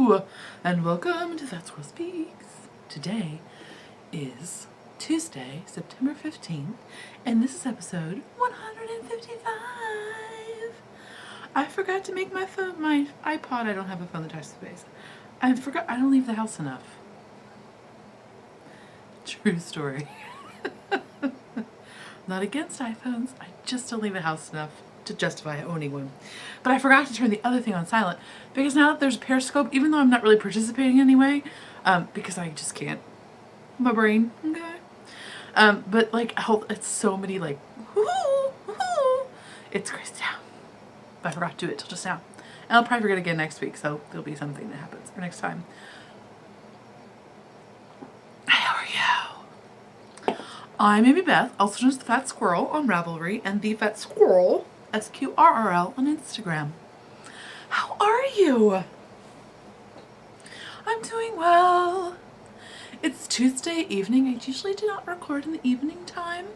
Hello, and welcome to That Squirrel Speaks. Today is Tuesday, September 15th, and this is episode 155. I forgot to make my iPod. I don't have a phone that touches space. I don't leave the house enough. True story. Not against iPhones, I just don't leave the house enough to justify owning one. But I forgot to turn the other thing on silent because now that there's a Periscope, even though I'm not really participating anyway, because I just can't. My brain, okay. But like, it's so many like, woohoo, it's crazy now. But I forgot to do it till just now. And I'll probably forget again next week, so there'll be something that happens for next time. How are you? I'm Amy Beth, also known as the Fat Squirrel on Ravelry, and the Fat Squirrel, SQRRL, on Instagram. How are you? I'm doing well. It's Tuesday evening. I usually do not record in the evening time.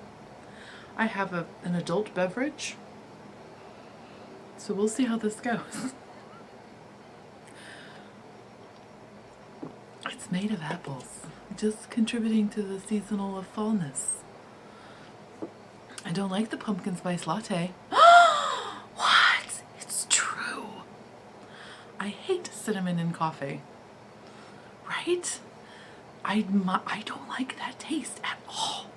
I have an adult beverage, so we'll see how this goes. It's made of apples, just contributing to the seasonal of fallness. I don't like the pumpkin spice latte. What? It's true. I hate cinnamon in coffee. Right? I don't like that taste at all.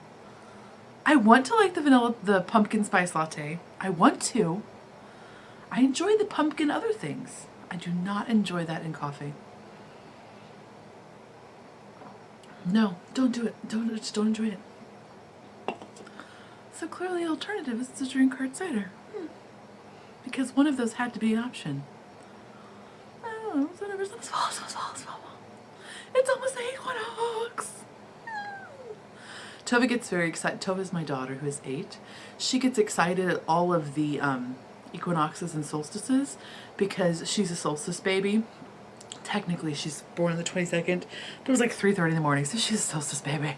I want to like the pumpkin spice latte. I want to. I enjoy the pumpkin other things. I do not enjoy that in coffee. No, don't do it. Just don't enjoy it. So clearly the alternative is to drink hard cider. Because one of those had to be an option. Oh, it's almost the equinox. Tova gets very excited. Tova's my daughter, who is 8. She gets excited at all of the equinoxes and solstices because she's a solstice baby. Technically, she's born on the 22nd. It was like 3:30 in the morning, so she's a solstice baby.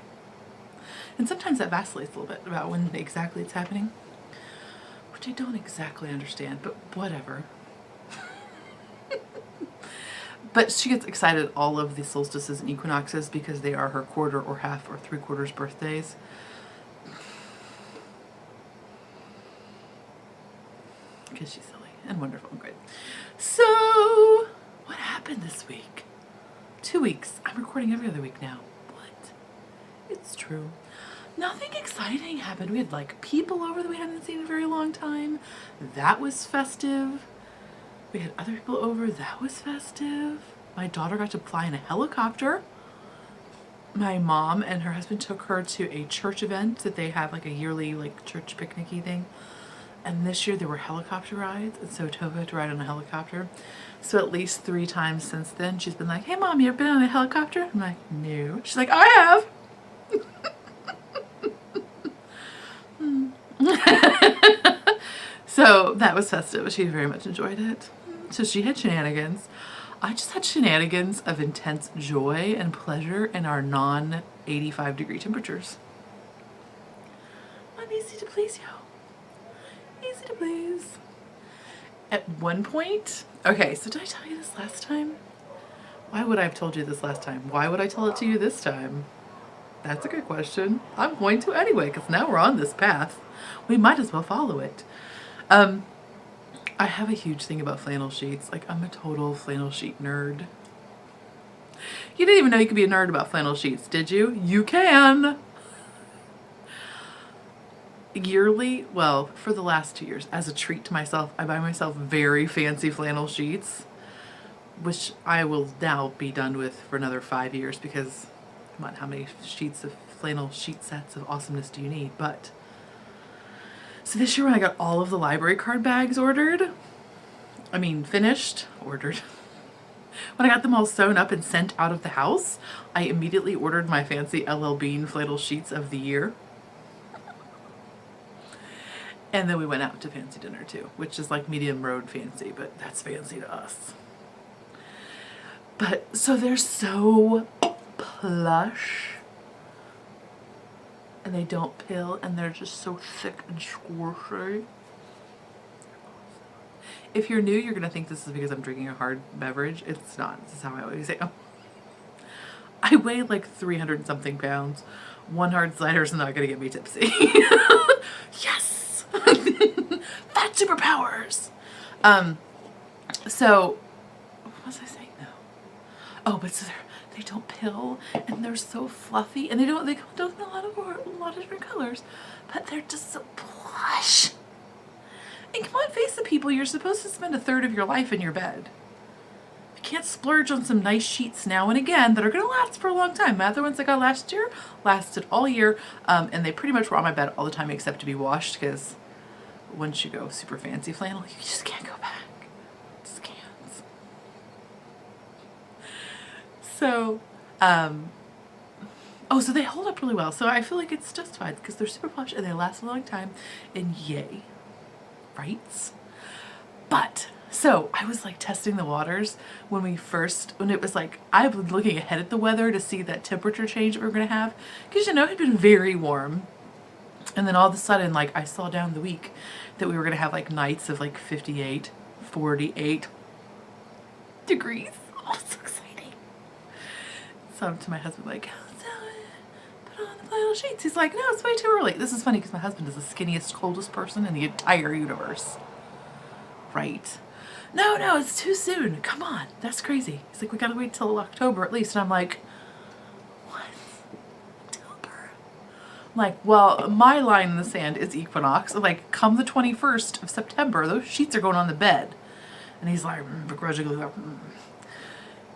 And sometimes that vacillates a little bit about when exactly it's happening, which I don't exactly understand, but whatever. But she gets excited at all of the solstices and equinoxes because they are her quarter or half or 3/4 birthdays. Because she's silly and wonderful and great. So, what happened this week? 2 weeks. I'm recording every other week now. What? It's true. Nothing exciting happened. We had like people over that we hadn't seen in a very long time. That was festive. We had other people over. That was festive. My daughter got to fly in a helicopter. My mom and her husband took her to a church event that they have, like a yearly like church picnicky thing. And this year there were helicopter rides, and so Tova had to ride on a helicopter. So at least 3 times since then, she's been like, "Hey mom, you ever been on a helicopter?" I'm like, "No." She's like, "I have." So that was festive. She very much enjoyed it. So she had shenanigans. I just had shenanigans of intense joy and pleasure in our non-85 degree temperatures. I'm easy to please, yo. Easy to please. At one point, okay, so did I tell you this last time? Why would I have told you this last time? Why would I tell it to you this time? That's a good question. I'm going to anyway, because now we're on this path. We might as well follow it. I have a huge thing about flannel sheets. Like, I'm a total flannel sheet nerd. You didn't even know you could be a nerd about flannel sheets, did you? You can! Yearly, well, for the last 2 years, as a treat to myself, I buy myself very fancy flannel sheets, which I will now be done with for another 5 years because, come on, how many sheets of flannel sheet sets of awesomeness do you need? But so this year when I got all of the library card bags finished, ordered. When I got them all sewn up and sent out of the house, I immediately ordered my fancy LL Bean flannel sheets of the year. And then we went out to fancy dinner too, which is like medium road fancy, but that's fancy to us. But so they're so plush. And they don't pill, and they're just so thick and squishy. if you're new, you're going to think this is because I'm drinking a hard beverage. It's not. This is how I always say. I weigh like 300 something pounds. One hard cider is not going to get me tipsy. Yes! Fat superpowers! So, what was I saying now? Oh, but so they don't pill, and they're so fluffy, and they come in a lot of different colors, but they're just so plush. And come on, face it, people, you're supposed to spend a third of your life in your bed. You can't splurge on some nice sheets now and again that are going to last for a long time. My other ones I got last year lasted all year, and they pretty much were on my bed all the time except to be washed, because once you go super fancy flannel, you just can't go back. Just can't. So, so they hold up really well. So I feel like it's justified because they're super plush and they last a long time, and yay. Right? But so I was like testing the waters when it was like, I was looking ahead at the weather to see that temperature change that we were going to have, because it had been very warm, and then all of a sudden, like, I saw down the week that we were going to have like nights of like 58, 48 degrees. Oh, so exciting. So I'm to my husband like, put on the flannel sheets. He's like, no, it's way too early. This is funny because my husband is the skinniest, coldest person in the entire universe. Right? No, it's too soon. Come on. That's crazy. He's like, we gotta wait till October at least. And I'm like, what? October? I'm like, well, my line in the sand is equinox. I'm like, come the 21st of September, those sheets are going on the bed. And he's like, begrudgingly like,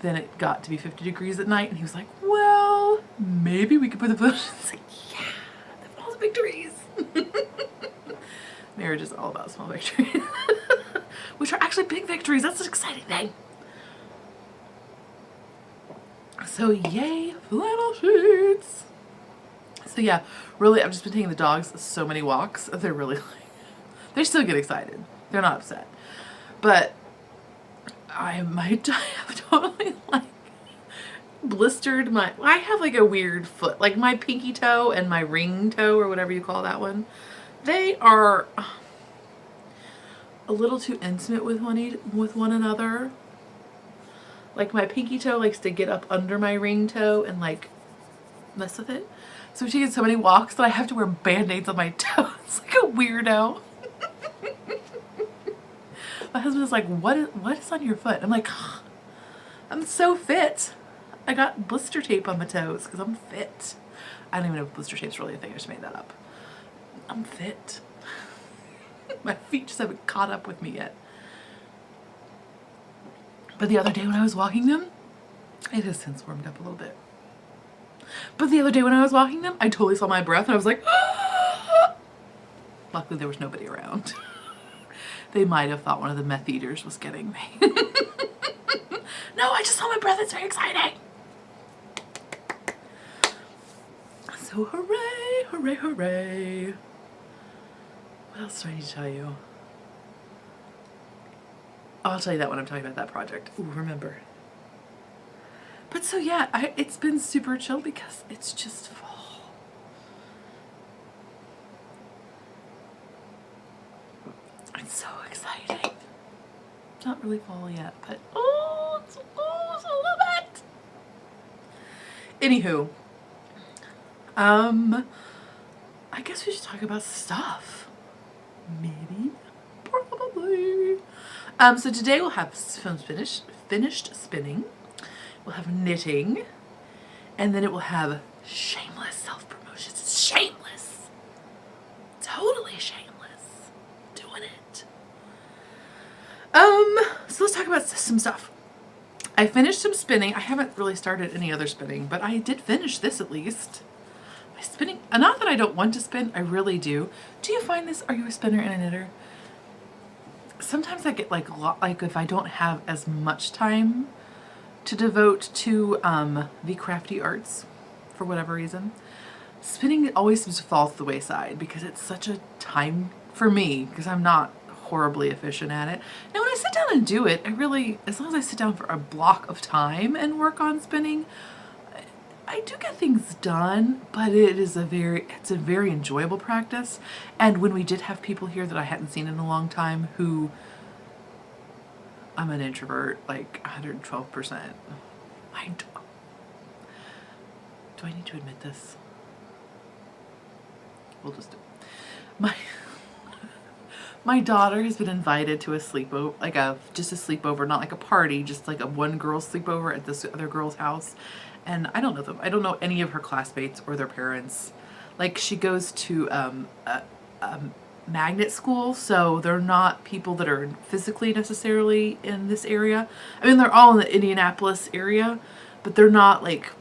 Then it got to be 50 degrees at night, and he was like, well, maybe we could put the bush. It's like, yeah, the small victories. Marriage is all about small victories. Which are actually big victories. That's an exciting thing. So yay, flannel sheets. So yeah, really, I've just been taking the dogs so many walks. They're really they still get excited. They're not upset. But I have totally like blistered I have like a weird foot. Like my pinky toe and my ring toe, or whatever you call that one, they are a little too intimate with one another. Like my pinky toe likes to get up under my ring toe and like mess with it. So I'm taking so many walks that I have to wear band-aids on my toes. Like a weirdo. My husband is like, what is on your foot? I'm like, I'm so fit. I got blister tape on my toes because I'm fit. I don't even know if blister tape's really a thing. I just made that up. I'm fit. My feet just haven't caught up with me yet. But the other day when I was walking them, it has since warmed up a little bit. But the other day when I was walking them, I totally saw my breath and I was like, ah! Luckily there was nobody around. They might have thought one of the meth eaters was getting me. No, I just saw my breath. It's very exciting. So hooray, hooray, hooray. What else do I need to tell you? I'll tell you that when I'm talking about that project. Ooh, remember. But so yeah, it's been super chill because it's just fall. It's so exciting. It's not really fall yet, but it's a little bit. Anywho, I guess we should talk about stuff. Maybe, probably. So today we'll have finished spinning. We'll have knitting, and then it will have shameless self-promotions. It's shameless. Totally shameless. Doing it. So let's talk about some stuff. I finished some spinning. I haven't really started any other spinning, but I did finish this at least. My spinning, not that I don't want to spin, I really do. Do you find this? Are you a spinner and a knitter? Sometimes I get like if I don't have as much time to devote to the crafty arts for whatever reason, spinning always seems to fall to the wayside because it's such a time for me, because I'm not horribly efficient at it. Now when I sit down and do it, as long as I sit down for a block of time and work on spinning, I do get things done, but it's a very enjoyable practice. And when we did have people here that I hadn't seen in a long time who I'm an introvert, like 112%. Do I need to admit this? We'll just do it. My daughter has been invited to a sleepover, like just a sleepover, not like a party, just like a one girl sleepover at this other girl's house. And I don't know them. I don't know any of her classmates or their parents. Like, she goes to a magnet school, so they're not people that are physically necessarily in this area. I mean, they're all in the Indianapolis area, but they're not like,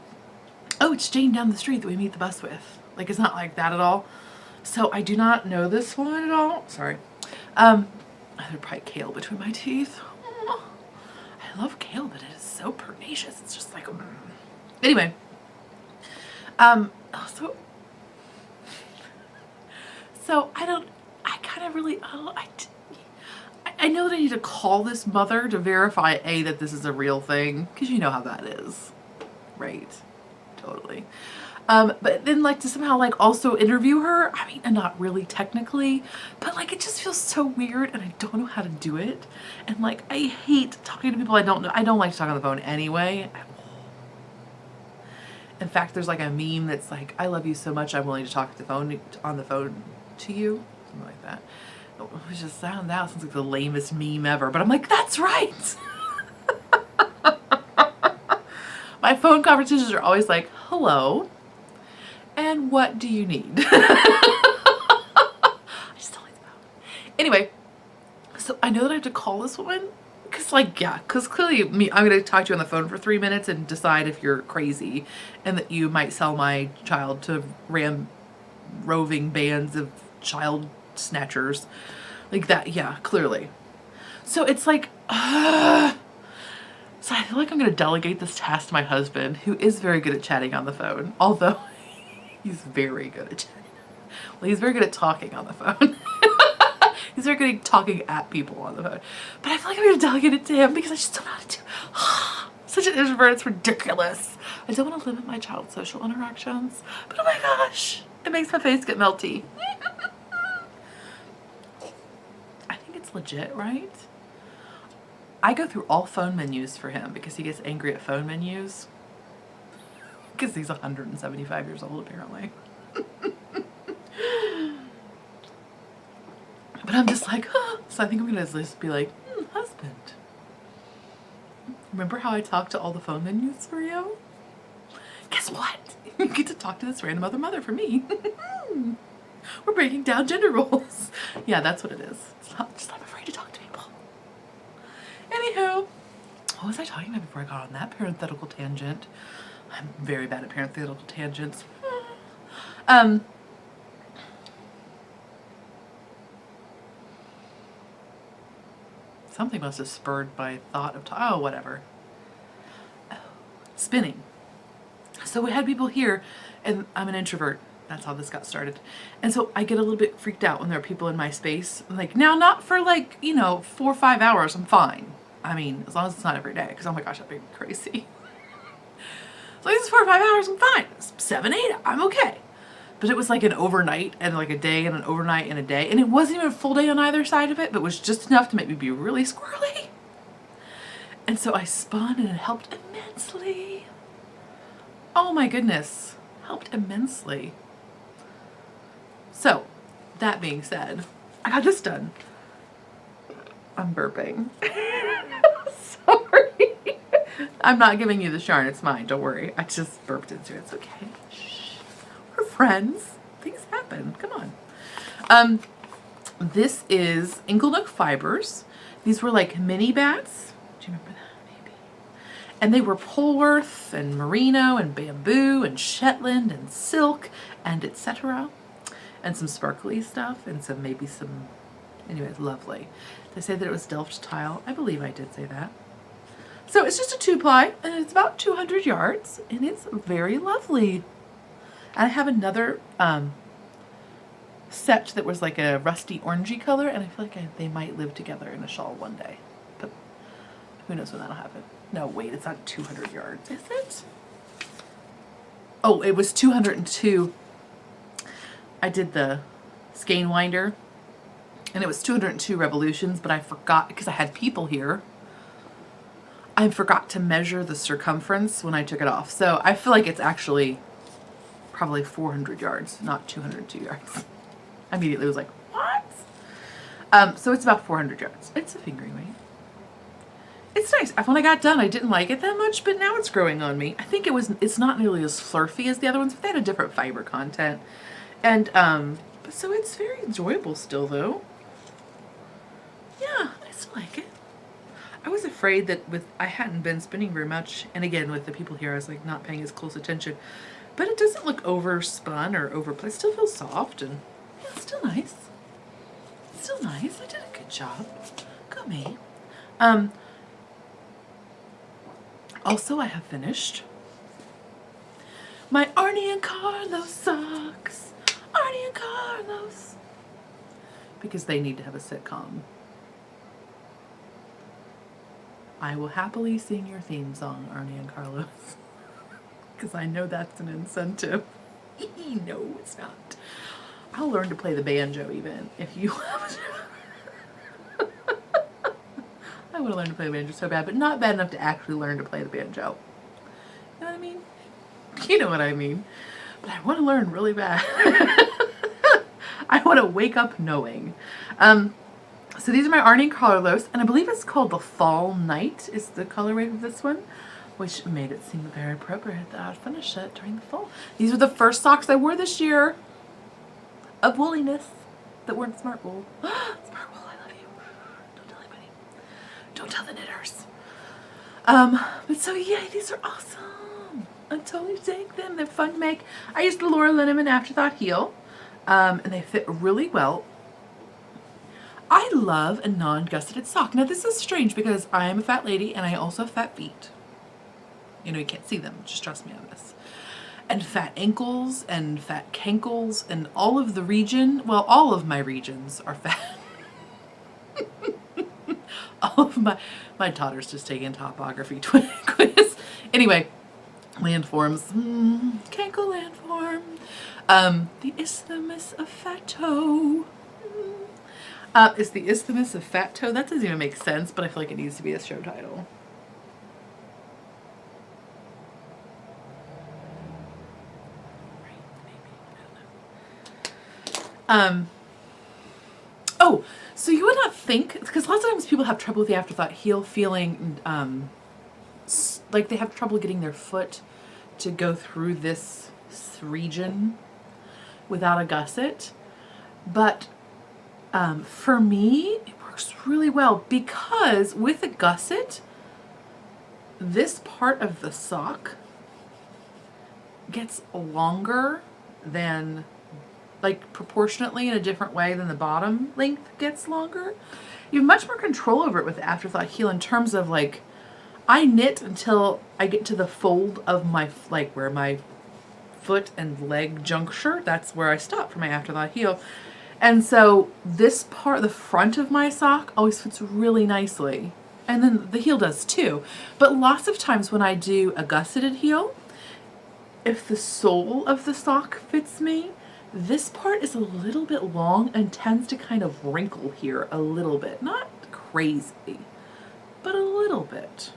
oh, it's Jane down the street that we meet the bus with. Like, it's not like that at all. So I do not know this one at all. Sorry. There's probably kale between my teeth. I love kale, but it is so pernicious. It's just like, anyway. So I kind of really, I know that I need to call this mother to verify, A, that this is a real thing, because you know how that is, right? Totally. But then, like, to somehow, like, also interview her, I mean, and not really technically, but, like, it just feels so weird, and I don't know how to do it, and, like, I hate talking to people I don't know. I don't like to talk on the phone anyway. In fact, there's, like, a meme that's like, I love you so much, I'm willing to talk on the phone to you, something like that. Which just sounds like the lamest meme ever, but I'm like, that's right. My phone conversations are always like, hello, and what do you need? I just don't like the phone. Anyway, so I know that I have to call this woman, because clearly I'm going to talk to you on the phone for 3 minutes and decide if you're crazy and that you might sell my child to roving bands of child snatchers. Like that, yeah, clearly. So it's like, so I feel like I'm going to delegate this task to my husband, who is very good at chatting on the phone, although he's very good at chatting. Well, he's very good at talking on the phone. He's very good at talking at people on the phone. But I feel like I'm going to delegate it to him because I just don't know how to do such an introvert. It's ridiculous. I don't want to limit my child's social interactions, but oh my gosh, it makes my face get melty. I think it's legit, right? I go through all phone menus for him because he gets angry at phone menus. Because he's 175 years old, apparently. But I'm just like, so I think I'm going to just be like, husband, remember how I talked to all the phone menus for you? Guess what? You get to talk to this random other mother for me. We're breaking down gender roles. Yeah, that's what it is. It's not just I'm afraid to talk to people. Anywho, what was I talking about before I got on that parenthetical tangent? I'm very bad at parenthetical tangents. Something must have spurred my thought of whatever. Oh, spinning. So we had people here, and I'm an introvert. That's how this got started. And so I get a little bit freaked out when there are people in my space. Like, now, not for 4 or 5 hours, I'm fine. I mean, as long as it's not every day, because oh my gosh, that'd be crazy. As long as it's 4 or 5 hours, I'm fine. 7, 8, I'm okay. But it was like an overnight and like a day and an overnight and a day. And it wasn't even a full day on either side of it, but was just enough to make me be really squirrely. And so I spun and it helped immensely. Oh my goodness, helped immensely. So, that being said, I got this done. I'm burping. Sorry. I'm not giving you the yarn, it's mine, don't worry. I just burped into it, it's okay. We're friends. Things happen. Come on. This is Inglenook Fibers. These were like mini bats. Do you remember that? Maybe. And they were Polworth and merino and bamboo and Shetland and silk and etc. And some sparkly stuff and anyways, lovely. They say that it was Delft tile. I believe I did say that. So it's just a 2-ply and it's about 200 yards and it's very lovely. And I have another set that was like a rusty orangey color, and I feel like they might live together in a shawl one day. But who knows when that'll happen. No, wait, it's not 200 yards, is it? Oh, it was 202. I did the skein winder, and it was 202 revolutions, but I forgot because I had people here. I forgot to measure the circumference when I took it off. So I feel like it's actually probably 400 yards, not 202 yards. I immediately was like, what? So it's about 400 yards. It's a fingering weight. It's nice. When I got done, I didn't like it that much, but now it's growing on me. I think it's not nearly as flirty as the other ones, but they had a different fiber content. And, so it's very enjoyable still, though. Yeah, I still like it. I was afraid that I hadn't been spinning very much, and again, with the people here, I was like not paying as close attention. But it doesn't look overspun or overplayed. It still feels soft, and yeah, it's still nice. It's still nice. I did a good job. Go me. Also, I have finished my Arne and Carlos socks. Arne and Carlos. Because they need to have a sitcom. I will happily sing your theme song, Arne and Carlos. Because I know that's an incentive. No, it's not. I'll learn to play the banjo even if you I want to learn to play the banjo so bad, but not bad enough to actually learn to play the banjo. You know what I mean? You know what I mean. But I want to learn really bad. I want to wake up knowing. So these are my Arne and Carlos, and I believe it's called the Fall Night is the colorway of this one, which made it seem very appropriate that I'd finish it during the fall. These were the first socks I wore this year of wooliness that weren't smart wool. Smart wool, I love you. Don't tell anybody. Don't tell the knitters. But so yeah, these are awesome. I totally take them. They're fun to make. I used the Laura Linneman AfterThought heel, and they fit really well. I love a non-gusseted sock. Now this is strange because I am a fat lady and I also have fat feet. You know, you can't see them, just trust me on this. And fat ankles and fat cankles and all of the region, well, all of my regions are fat. All of my daughter's just taking topography quiz. Anyway, landforms, cankle landform, the Isthmus of Fat Toe. It's the Isthmus of Fat Toe. That doesn't even make sense, but I feel like it needs to be a show title. Oh, so you would not think, because lots of times people have trouble with the AfterThought heel feeling like they have trouble getting their foot to go through this region without a gusset. But for me, it works really well because with a gusset, this part of the sock gets longer than, like proportionately in a different way than the bottom length gets longer. You have much more control over it with the AfterThought heel in terms of like, I knit until I get to the fold of my, like where my foot and leg juncture, that's where I stop for my AfterThought heel. And so this part, the front of my sock always fits really nicely. And then the heel does too. But lots of times when I do a gusseted heel, if the sole of the sock fits me, this part is a little bit long and tends to kind of wrinkle here a little bit. Not crazy, but a little bit.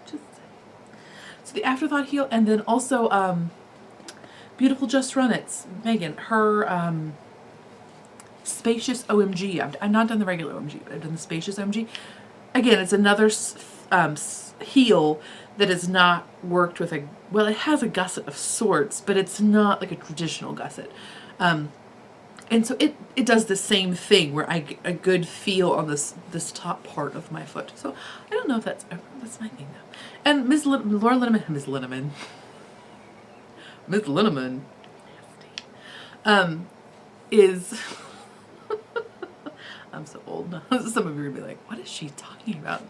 Just so the AfterThought heel, and then also beautiful Just Run It's Megan, her Spacious OMG. I've not done the regular OMG, but I've done the Spacious OMG. Again, it's another heel that is not worked with a, well, it has a gusset of sorts, but it's not like a traditional gusset. And so it does the same thing where I get a good feel on this top part of my foot. So I don't know if that's my thing though. And Laura Linneman, Miss Linneman, nasty, is, I'm so old now. Some of you are going to be like, what is she talking about?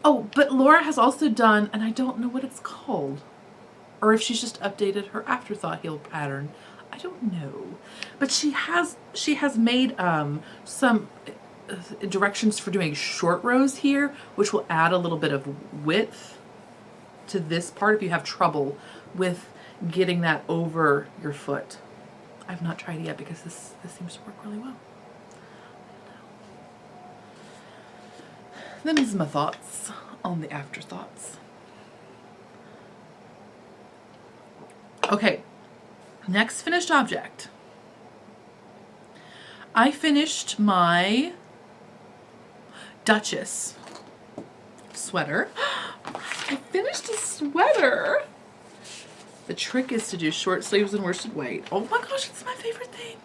Oh, but Laura has also done, and I don't know what it's called, or if she's just updated her AfterThought heel pattern. I don't know, but she has made some directions for doing short rows here, which will add a little bit of width to this part if you have trouble with getting that over your foot. I've not tried it yet because this seems to work really well. Them is my thoughts on the afterthoughts. Okay, next finished object. I finished my Dutchess sweater. I finished a sweater. The trick is to do short sleeves and worsted weight. Oh my gosh, it's my favorite thing.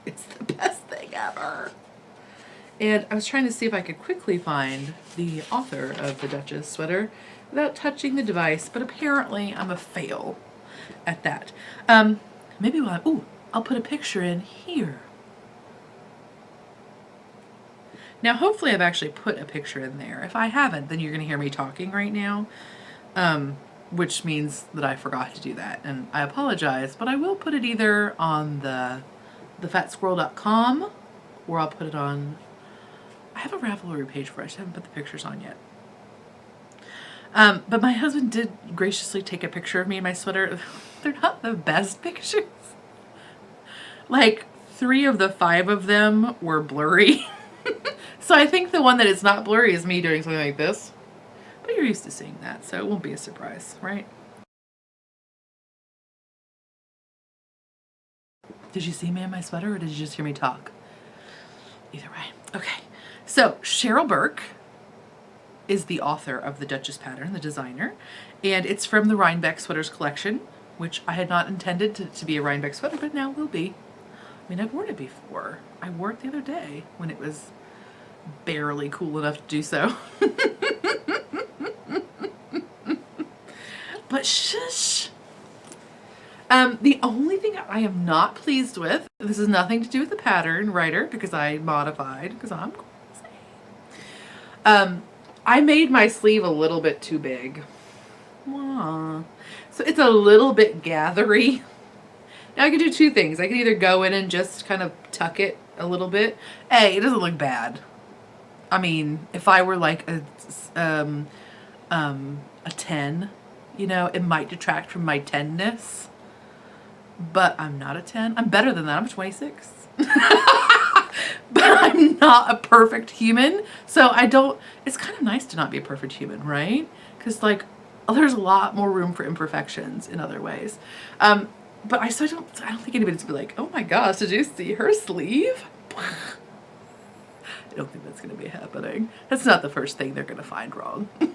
It's the best thing ever. And I was trying to see if I could quickly find the author of the Dutchess sweater without touching the device, but apparently I'm a fail at that. Maybe I'll put a picture in here. Now, hopefully I've actually put a picture in there. If I haven't, then you're going to hear me talking right now, which means that I forgot to do that. And I apologize, but I will put it either on the thefatsquirrel.com or I'll put it on... I have a Ravelry page for it. I just haven't put the pictures on yet. But my husband did graciously take a picture of me in my sweater. They're not the best pictures. Like 3 of the 5 of them were blurry. So I think the one that is not blurry is me doing something like this. But you're used to seeing that, so it won't be a surprise, right? Did you see me in my sweater or did you just hear me talk? Either way. Okay. So Cheryl Burke is the author of the Dutchess pattern, the designer, and it's from the Rhinebeck Sweaters collection, which I had not intended to be a Rhinebeck sweater, but now will be. I mean, I've worn it before. I wore it the other day when it was barely cool enough to do so. But shush. The only thing I am not pleased with, this has nothing to do with the pattern writer because I modified, because I'm crazy. I made my sleeve a little bit too big. Aww. So it's a little bit gathery. Now I could do 2 things. I could either go in and just kind of tuck it a little bit. It doesn't look bad. I mean, if I were like a 10, you know, it might detract from my 10-ness. But I'm not a 10. I'm better than that. I'm 26. But I'm not a perfect human. So it's kind of nice to not be a perfect human, right? Because like, there's a lot more room for imperfections in other ways. But I don't think anybody's gonna be like, oh my gosh, did you see her sleeve? I don't think that's going to be happening. That's not the first thing they're going to find wrong. But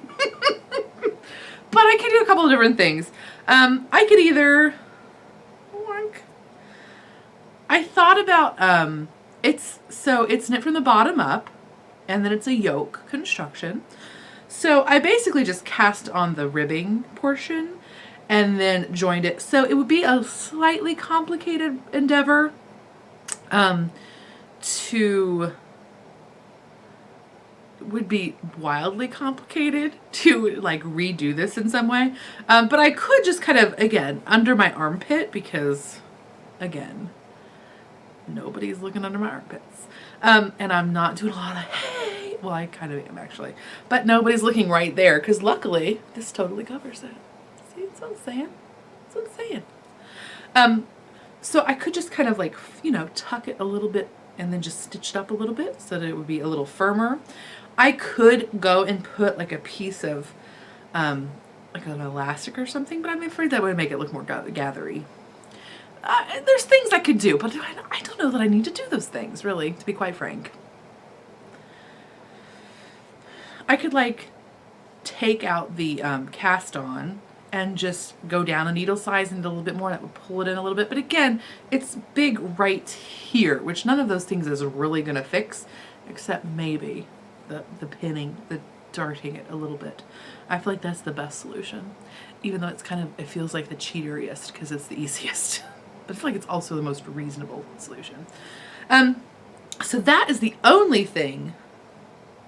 I can do a couple of different things. I could either... I thought about... it's knit from the bottom up, and then it's a yoke construction. So I basically just cast on the ribbing portion and then joined it. So it would be a slightly complicated endeavor would be wildly complicated to like redo this in some way. But I could just kind of, again, under my armpit because, again, nobody's looking under my armpits. And I'm not doing a lot of, hey, well, I kind of am actually, but nobody's looking right there because luckily this totally covers it. See, that's what I'm saying. That's what I'm saying. So I could just kind of like, you know, tuck it a little bit and then just stitch it up a little bit so that it would be a little firmer. I could go and put like a piece of like an elastic or something, but I'm afraid that would make it look more gathery. There's things I could do, but I don't know that I need to do those things, really, to be quite frank. I could like take out the cast on and just go down a needle size and a little bit more. That would pull it in a little bit. But again, it's big right here, which none of those things is really going to fix, except maybe the pinning, the darting it a little bit. I feel like that's the best solution, even though it feels like the cheateriest because it's the easiest. But I feel like it's also the most reasonable solution. So that is the only thing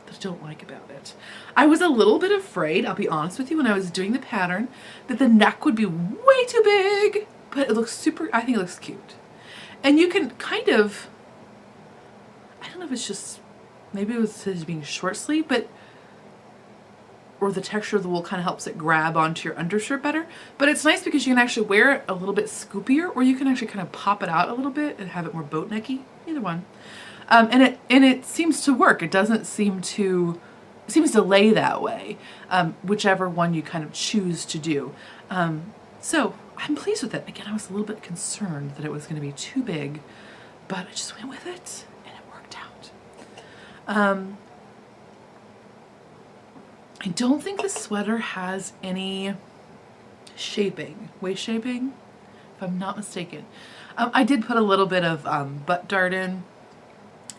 that I don't like about it. I was a little bit afraid, I'll be honest with you, when I was doing the pattern, that the neck would be way too big, but it looks I think it looks cute. And you can kind of, I don't know if it's just, maybe it was being short sleeve, or the texture of the wool kind of helps it grab onto your undershirt better. But it's nice because you can actually wear it a little bit scoopier, or you can actually kind of pop it out a little bit and have it more boat necky. Either one. And it seems to work. It doesn't seem to, it seems to lay that way, whichever one you kind of choose to do. So I'm pleased with it. Again, I was a little bit concerned that it was going to be too big, but I just went with it and it worked out. I don't think the sweater has any shaping, waist shaping, if I'm not mistaken. I did put a little bit of butt dart in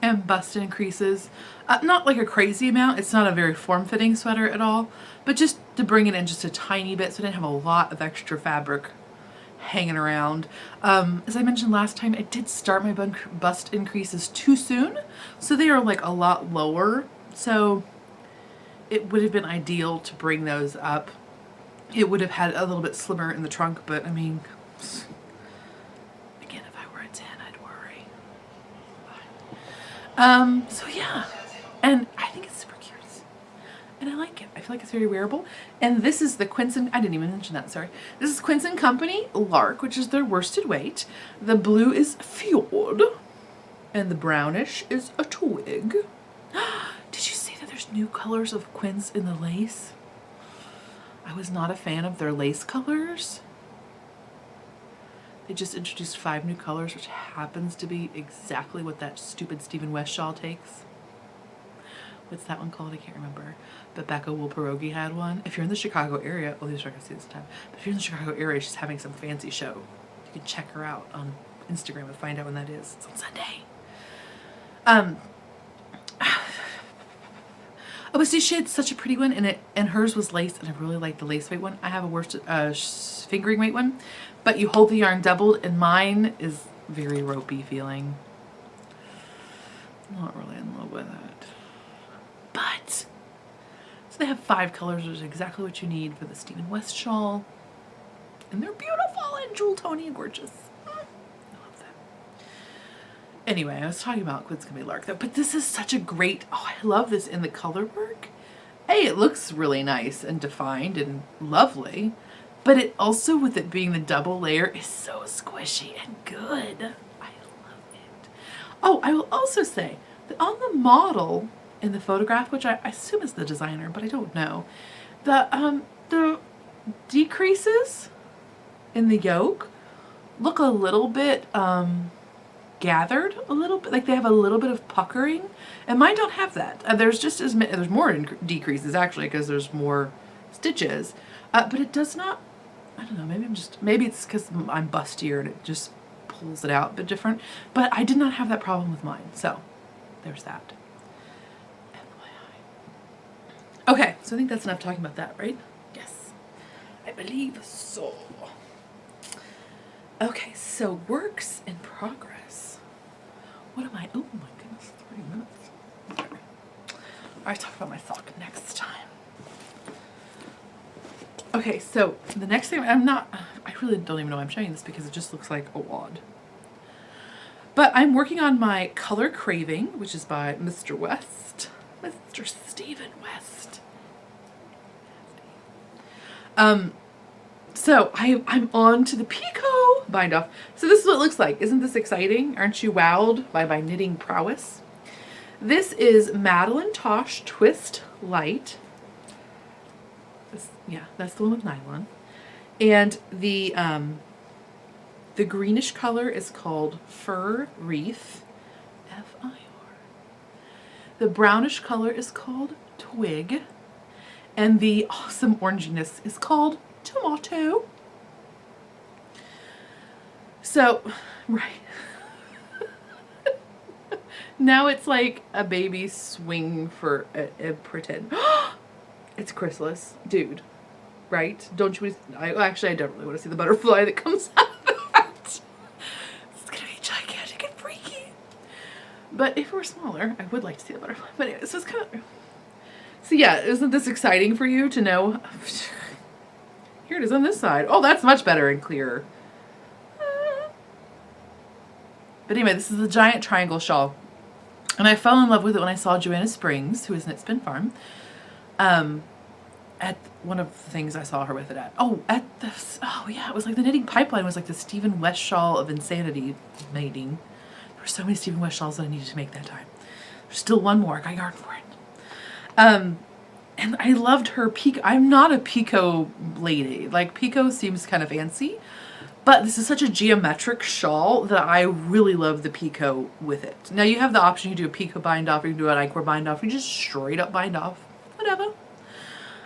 and bust in creases. Not like a crazy amount. It's not a very form-fitting sweater at all, but just to bring it in just a tiny bit so I didn't have a lot of extra fabric hanging around. As I mentioned last time, I did start my bust increases too soon, so they are like a lot lower. So it would have been ideal to bring those up. It would have had a little bit slimmer in the trunk, but I mean, again, if I were a 10, I'd worry. So yeah, and I think it's super cute, and I like it. I feel like it's very wearable. And this is the Quince and, I didn't even mention that, sorry. This is Quince and Company Lark, which is their worsted weight. The blue is Fjord, and the brownish is a Twig. Did you see that there's new colors of Quince in the lace? I was not a fan of their lace colors. They just introduced 5 new colors, which happens to be exactly what that stupid Stephen West shawl takes. What's that one called? I can't remember. But Becca Wool Pierogi had one. If you're in the Chicago area, oh, these are going to see this time. But if you're in the Chicago area, she's having some fancy show. You can check her out on Instagram and find out when that is. It's on Sunday. Oh, but see, she had such a pretty one, and hers was lace, and I really like the lace weight one. I have a worsted fingering weight one, but you hold the yarn doubled, and mine is very ropey feeling. I'm not really in love with it. But, so they have 5 colors, which is exactly what you need for the Stephen West shawl. And they're beautiful and jewel tony and gorgeous. I love them. Anyway, I was talking about Quince and Company Lark though, but this is such a great, oh, I love this in the color work. Hey, it looks really nice and defined and lovely, but it also, with it being the double layer, is so squishy and good. I love it. Oh, I will also say that on the model in the photograph, which I assume is the designer, but I don't know, the decreases in the yoke look a little bit gathered, a little bit, like they have a little bit of puckering, and mine don't have that. There's just as many, there's more decreases actually because there's more stitches, but it does not, I don't know, maybe it's because I'm bustier and it just pulls it out a bit different, but I did not have that problem with mine, so there's that. FYI. Okay, so I think that's enough talking about that, right? Yes, I believe so. Okay, so works in progress. What am I? Oh my goodness, 3 minutes. Okay. I'll talk about my sock next time. Okay, so the next thing, I really don't even know why I'm showing this because it just looks like a wad. But I'm working on my color Craving, which is by Mr. West, Mr. Stephen West. So I'm on to the Pico bind off. So this is what it looks like. Isn't this exciting? Aren't you wowed by my knitting prowess? This is MadelineTosh Twist Light. Yeah, that's the one with nylon. And the greenish color is called Fur Wreath, F-I-R. The brownish color is called Twig. And the awesome oranginess is called Tomato. So, right. Now it's like a baby swing for a pretend. It's chrysalis, dude. Right? Don't you? I don't really want to see the butterfly that comes out of that. It's gonna be gigantic and freaky. But if it were smaller, I would like to see the butterfly. But anyway, so it's kind of. So yeah, isn't this exciting for you to know? Here it is on this side. Oh, that's much better and clearer. But anyway, this is the giant triangle shawl. And I fell in love with it when I saw Joanna Springs, who is Knit Spin Farm, at one of the things I saw her with it at. Oh, yeah, it was like the Knitting Pipeline was like the Stephen West shawl of insanity mating. There were so many Stephen West shawls that I needed to make that time. There's still one more. I got yarn for it. And I loved her Pico. I'm not a Pico lady. Like, Pico seems kind of fancy. But this is such a geometric shawl that I really love the Pico with it. Now, you have the option. You do a Pico bind off. Or you can do an Ichor bind off. You just straight up bind off. Whatever.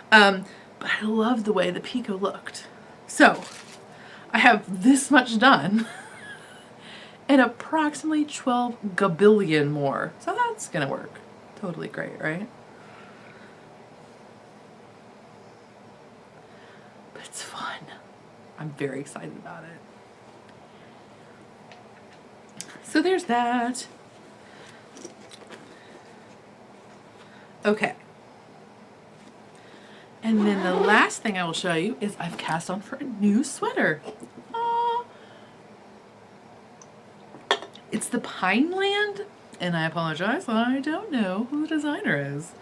But I love the way the Pico looked. So, I have this much done. And approximately 12 gabillion more. So that's going to work. Totally great, right? But it's fun. I'm very excited about it. So there's that. Okay. And then the last thing I will show you is I've cast on for a new sweater. Aww. It's the Pineland, and I apologize, I don't know who the designer is,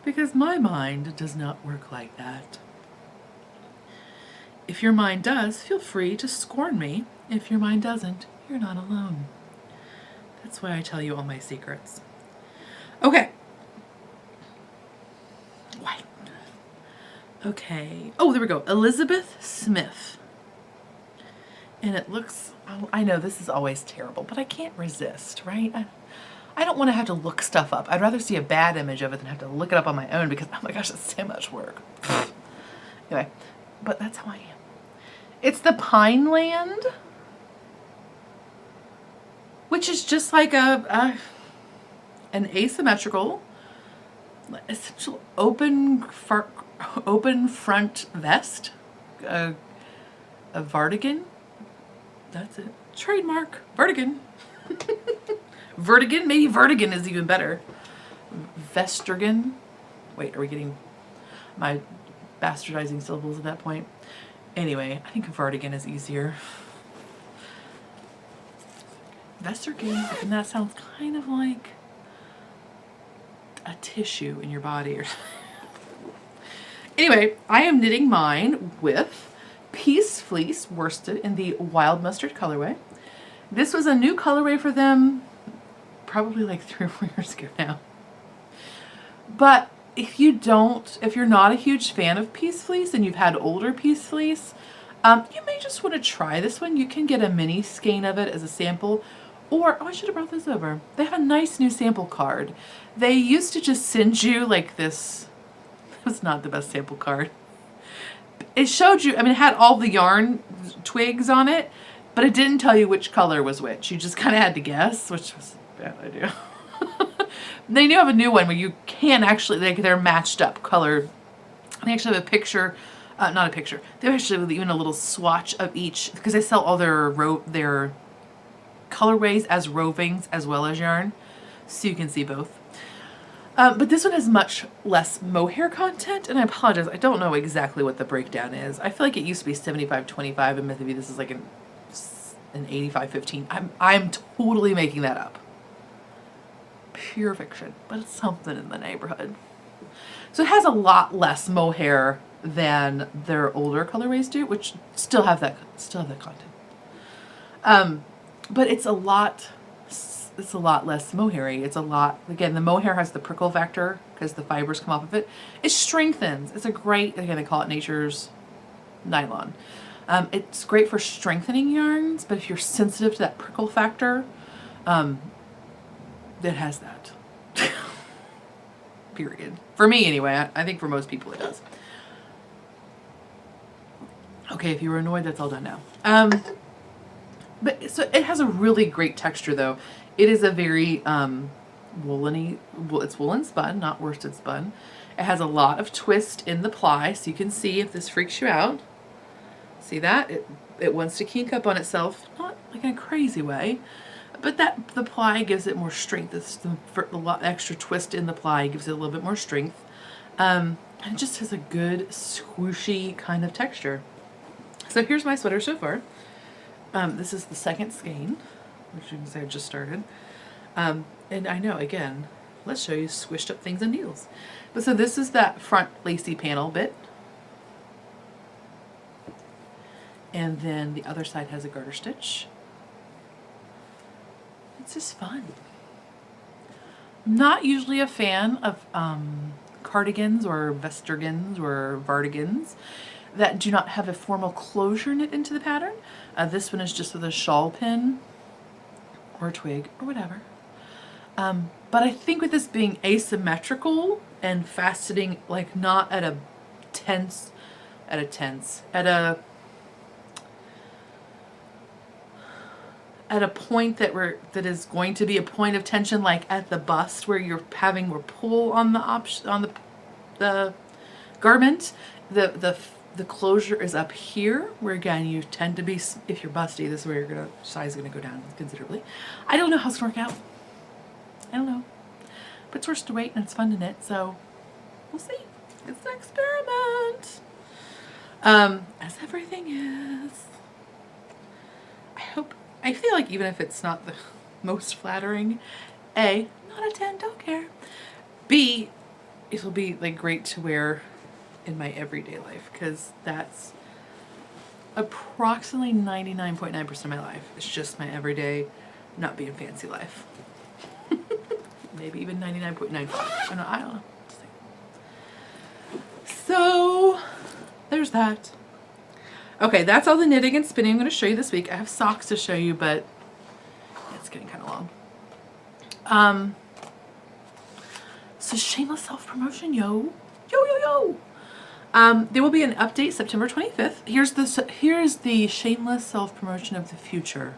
because my mind does not work like that. If your mind does, feel free to scorn me. If your mind doesn't, you're not alone. That's why I tell you all my secrets. Okay. Why? Okay. Oh, there we go. Elizabeth Smith. And it looks, oh, I know this is always terrible, but I can't resist, right? I don't want to have to look stuff up. I'd rather see a bad image of it than have to look it up on my own because, oh my gosh, it's so much work. Anyway, but that's how I am. It's the Pineland, which is just like an asymmetrical, essential open front vest, a Vardigan. That's it. Trademark. Vertigan. Vertigan? Maybe Vertigan is even better. Vestergan. Wait, are we getting my bastardizing syllables at that point? Anyway, I think Vertigan is easier. Vestergan, and that sounds kind of like a tissue in your body or something. Anyway, I am knitting mine with Peace Fleece worsted in the Wild Mustard colorway. This was a new colorway for them probably like 3 or 4 years ago now. But if you're not a huge fan of Peace Fleece and you've had older Peace Fleece, you may just want to try this one. You can get a mini skein of it as a sample, or, oh, I should have brought this over. They have a nice new sample card. They used to just send you like this. It was not the best sample card. It showed you, I mean, it had all the yarn twigs on it, but it didn't tell you which color was which. You just kind of had to guess, which was a bad idea. They do have a new one where you can actually, they're matched up colored. They actually have a picture, not a picture. They actually have even a little swatch of each, because they sell all their colorways as rovings as well as yarn, so you can see both. But this one has much less mohair content, and I apologize, I don't know exactly what the breakdown is. I feel like it used to be 75-25, and maybe this is like an 85-15. I'm totally making that up. Pure fiction, but it's something in the neighborhood. So it has a lot less mohair than their older colorways do, which still have that content. But it's a lot less mohairy. It's a lot, again, the mohair has the prickle factor because the fibers come off of it. It strengthens. It's a great, again, they call it nature's nylon. It's great for strengthening yarns, but if you're sensitive to that prickle factor, it has that. Period. For me, anyway. I think for most people it does. Okay, if you were annoyed, that's all done now. But so it has a really great texture, though. It is a very wooleny. It's woolen spun, not worsted spun. It has a lot of twist in the ply, so you can see if this freaks you out. See that? It wants to kink up on itself, not like in a crazy way. But the ply gives it more strength. It's a lot extra twist in the ply gives it a little bit more strength. And it just has a good swooshy kind of texture. So here's my sweater so far. This is the second skein, which you can say I just started. And I know, again, let's show you squished up things and needles. But so this is that front lacy panel bit. And then the other side has a garter stitch. It's just fun. I'm not usually a fan of cardigans or vestergans or vardigans that do not have a formal closure knit into the pattern. This one is just with a shawl pin or a twig or whatever. But I think with this being asymmetrical and faceting, like not at a point that is going to be a point of tension, like at the bust where you're having more pull on the garment. The closure is up here, where again you tend to be, if you're busty, this is where your size is going to go down considerably. I don't know how it's going to work out. I don't know. But it's worth to wait, and it's fun to knit, so we'll see. It's an experiment. As everything is. I feel like even if it's not the most flattering, A, not a 10, don't care. B, it'll be like great to wear in my everyday life, because that's approximately 99.9% of my life. It's just my everyday, not being fancy life. Maybe even 99.95. I don't know. So there's that. Okay, that's all the knitting and spinning I'm going to show you this week. I have socks to show you, but it's getting kind of long. So shameless self-promotion, yo. There will be an update September 25th. Here's the shameless self-promotion of the future.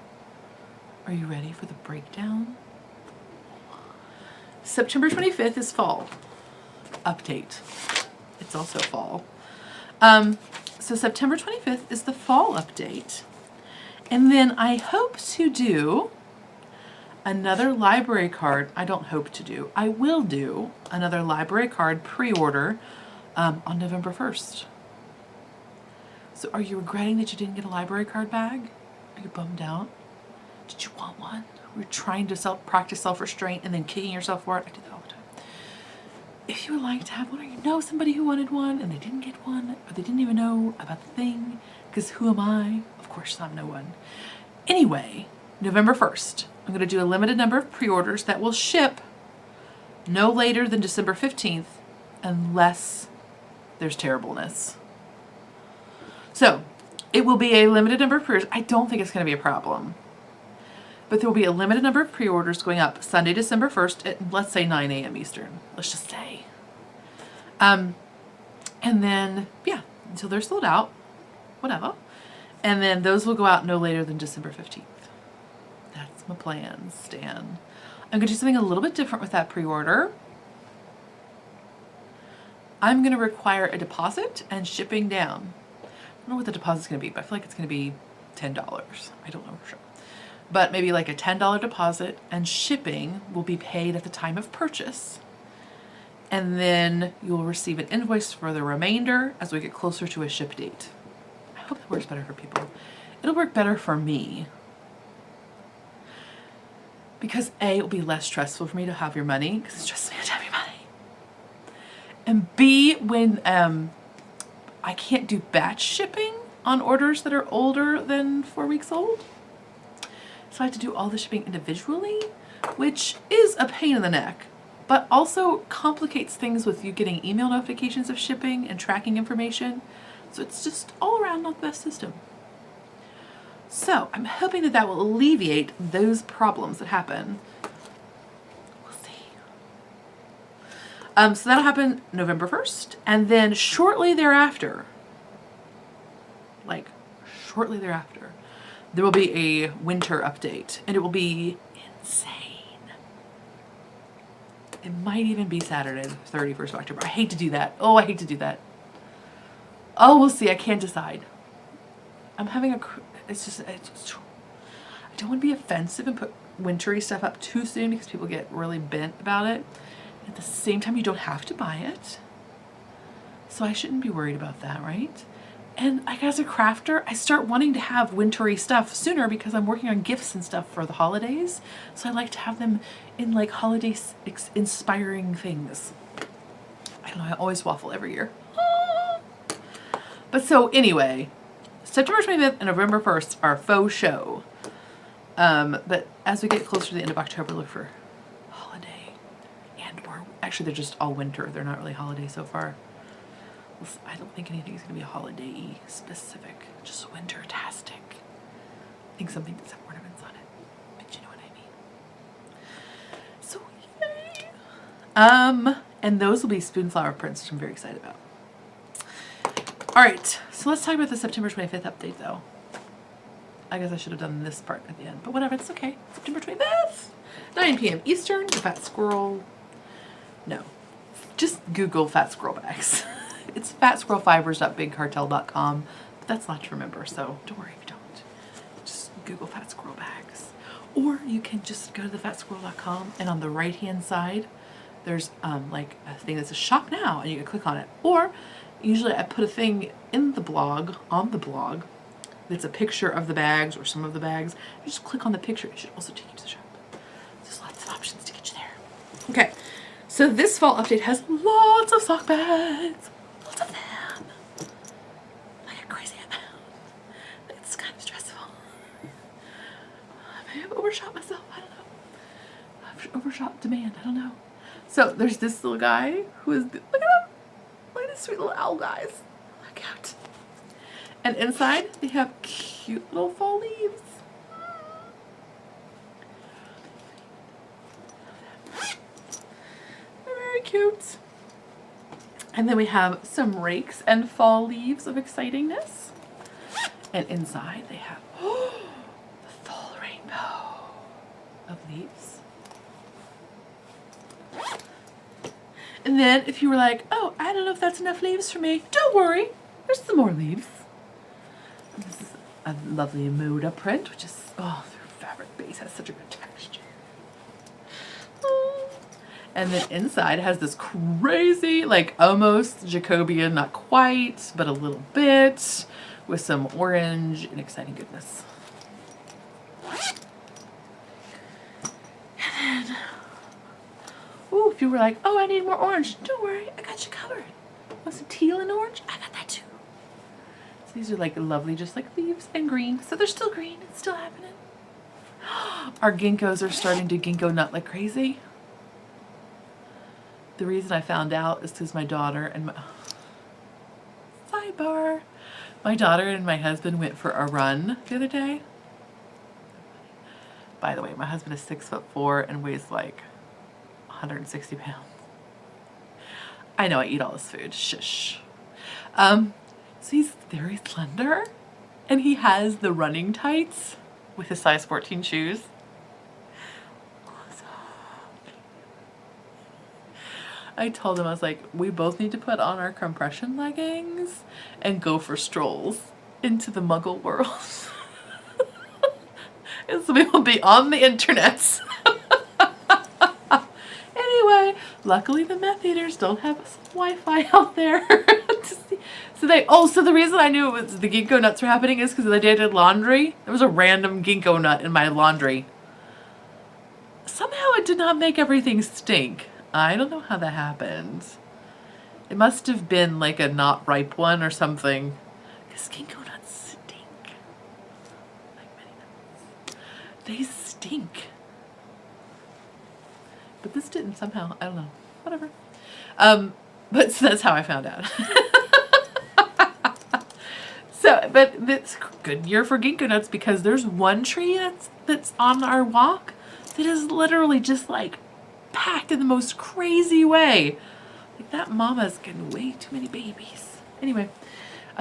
Are you ready for the breakdown? September 25th is fall. Update. It's also fall. So September 25th is the fall update. And then I hope to do another library card. I don't hope to do. I will do another library card pre-order on November 1st. So are you regretting that you didn't get a library card bag? Are you bummed out? Did you want one? We're trying to practice self-restraint and then kicking yourself for it. I do that all the time. If you would like to have one, or you know somebody who wanted one and they didn't get one, or they didn't even know about the thing, because who am I? Of course I'm no one. Anyway, November 1st, I'm going to do a limited number of pre-orders that will ship no later than December 15th, unless there's terribleness. So it will be a limited number of pre-orders. I don't think it's going to be a problem. But there will be a limited number of pre-orders going up Sunday, December 1st at, let's say, 9 a.m. Eastern. Let's just say. And then, yeah, until they're sold out, whatever. And then those will go out no later than December 15th. That's my plan, Stan. I'm going to do something a little bit different with that pre-order. I'm going to require a deposit and shipping down. I don't know what the deposit's going to be, but I feel like it's going to be $10. I don't know for sure. But maybe like a $10 deposit, and shipping will be paid at the time of purchase. And then you'll receive an invoice for the remainder as we get closer to a ship date. I hope that works better for people. It'll work better for me. Because A, it'll be less stressful for me to have your money, because it's just me to have your money. And B, when I can't do batch shipping on orders that are older than 4 weeks old. So I have to do all the shipping individually, which is a pain in the neck, but also complicates things with you getting email notifications of shipping and tracking information. So it's just all around not the best system. So I'm hoping that that will alleviate those problems that happen. We'll see. So that'll happen November 1st, and then shortly thereafter, there will be a winter update, and it will be insane. It might even be Saturday, the 31st of October. I hate to do that. Oh, I hate to do that. Oh, we'll see. I can't decide. I'm having I don't want to be offensive and put wintry stuff up too soon, because people get really bent about it. At the same time, you don't have to buy it. So I shouldn't be worried about that, right? And like as a crafter, I start wanting to have wintry stuff sooner because I'm working on gifts and stuff for the holidays. So I like to have them in like holiday inspiring things. I don't know, I always waffle every year. But so anyway, September 25th and November 1st are faux show. But as we get closer to the end of October, look for holiday or actually they're just all winter. They're not really holiday so far. I don't think anything's going to be holiday-y specific, just winter-tastic. I think something does have ornaments on it, but you know what I mean. So yay! And those will be spoonflower prints, which I'm very excited about. All right, so let's talk about the September 25th update, though. I guess I should have done this part at the end, but whatever, it's okay. September 25th, 9 p.m. Eastern, the Fat Squirrel. No, just Google Fat Squirrel bags. It's fatsquirrelfibers.bigcartel.com, but that's a lot to remember, so don't worry if you don't. Just Google Fat Squirrel bags. Or you can just go to thefatsquirrel.com, and on the right-hand side, there's like a thing that says shop now, and you can click on it. Or usually I put a thing in the blog, on the blog, that's a picture of the bags or some of the bags. You just click on the picture. It should also take you to the shop. There's lots of options to get you there. Okay, so this fall update has lots of sock bags. Lots of them. Like a crazy amount. It's kind of stressful. Maybe I've overshot myself. I don't know. I've overshot demand. I don't know. So there's this little guy who is, look at him. Look at these sweet little owl guys. Look out. And inside they have cute little fall leaves. They're very cute. And then we have some rakes and fall leaves of excitingness. And inside they have the fall rainbow of leaves. And then if you were like, oh, I don't know if that's enough leaves for me, don't worry, there's some more leaves. And this is a lovely Moda print, which is, oh, their fabric base has such a good texture. Oh. And then inside has this crazy, like almost Jacobian, not quite, but a little bit, with some orange and exciting goodness. And then, ooh, if you were like, oh, I need more orange, don't worry, I got you covered. Want some teal and orange? I got that too. So these are like lovely, just like leaves and green. So they're still green, it's still happening. Our ginkgos are starting to ginkgo nut like crazy. The reason I found out is because my daughter and sidebar, my daughter and my husband went for a run the other day. By the way, my husband is 6'4" and weighs like 160 pounds. I know I eat all this food. Shush. So he's very slender, and he has the running tights with his size 14 shoes. I told him, I was like, we both need to put on our compression leggings and go for strolls into the muggle world. And so we will be on the internet. Anyway, luckily the meth eaters don't have Wi-Fi out there to see. So the reason I knew it was the ginkgo nuts were happening is because the day I did laundry, there was a random ginkgo nut in my laundry. Somehow it did not make everything stink. I don't know how that happened. It must have been like a not ripe one or something. Because ginkgo nuts stink. Like many nuts. They stink. But this didn't somehow. I don't know. Whatever. But so that's how I found out. But it's a good year for ginkgo nuts because there's one tree that's on our walk that is literally just like packed in the most crazy way. Like that mama's getting way too many babies. Anyway,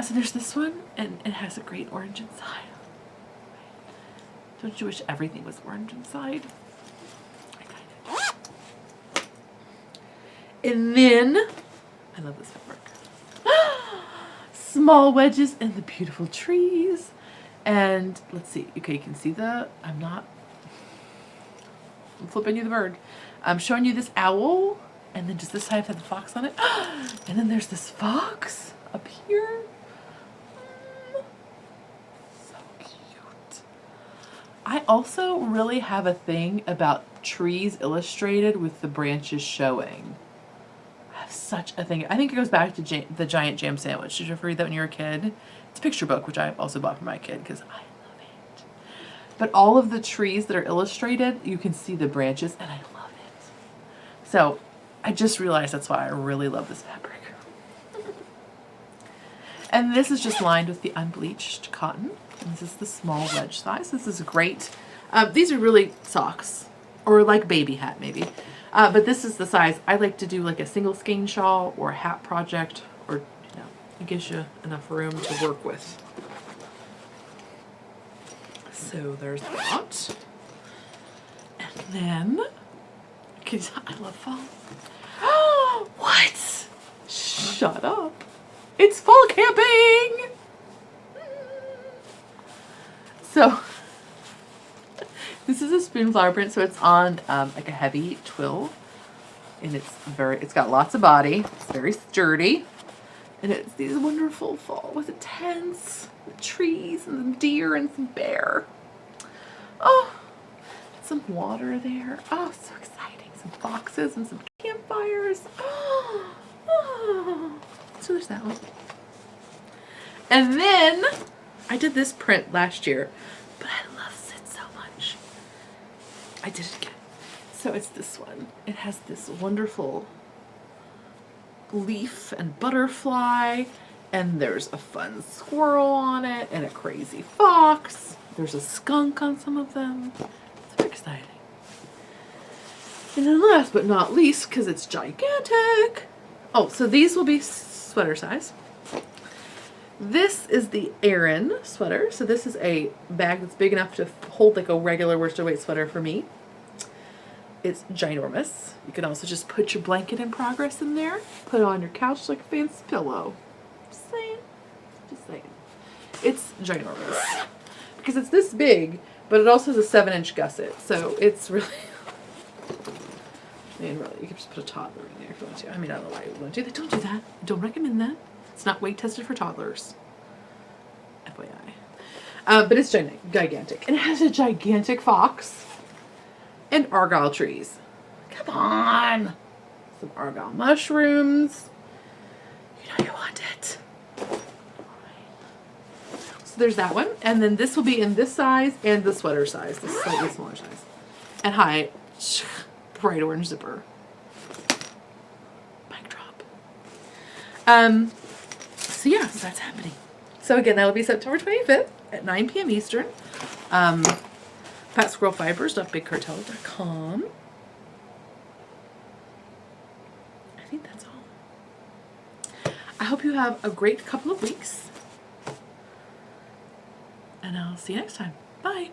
so there's this one, and it has a great orange inside. Don't you wish everything was orange inside? I kind of do. And then, I love this fabric. Small wedges and the beautiful trees. And let's see. Okay, you can see I'm flipping you the bird. I'm showing you this owl, and then does this side have the fox on it? And then there's this fox up here. So cute. I also really have a thing about trees illustrated with the branches showing. I have such a thing. I think it goes back to the Giant Jam Sandwich. Did you ever read that when you were a kid? It's a picture book, which I also bought for my kid because I love it. but all of the trees that are illustrated, you can see the branches, and I love it. So I just realized that's why I really love this fabric. And this is just lined with the unbleached cotton. And this is the small wedge size. This is great. These are really socks, or like baby hat maybe. But this is the size. I like to do like a single skein shawl or a hat project, or it gives you enough room to work with. So there's that. And then, I love fall. What? Shut up. It's fall camping! So, this is a spoonflower print, so it's on like a heavy twill. And it's got lots of body. It's very sturdy. And it's these wonderful fall with the tents, the trees, and some deer and some bear. Oh, some water there. Oh, so exciting. Some boxes and some campfires. Oh. So there's that one. And then I did this print last year, but I love it so much. I did it again. So it's this one. It has this wonderful leaf and butterfly, and there's a fun squirrel on it, and a crazy fox. There's a skunk on some of them. It's very exciting. And then last but not least, because it's gigantic. Oh, so these will be sweater size. This is the Aran sweater. So this is a bag that's big enough to hold like a regular worsted weight sweater for me. It's ginormous. You can also just put your blanket in progress in there. Put it on your couch like a fancy pillow. Just saying. Just saying. It's ginormous. Because it's this big, but it also has a 7-inch gusset. So it's really... Man, really, you can just put a toddler in there if you want to. I mean, I don't know why you want to do that. Don't do that. Don't recommend that. It's not weight tested for toddlers. FYI. But it's gigantic. And it has a gigantic fox. And argyle trees. Come on! Some argyle mushrooms. You know you want it. So there's that one. And then this will be in this size and the sweater size. The slightly smaller size. And hi. Bright orange zipper. Mic drop. So yeah, so that's happening. So again, that will be September 25th at 9 p.m. Eastern. fatsquirrelfibers.bigcartel.com. I think that's all. I hope you have a great couple of weeks. And I'll see you next time. Bye.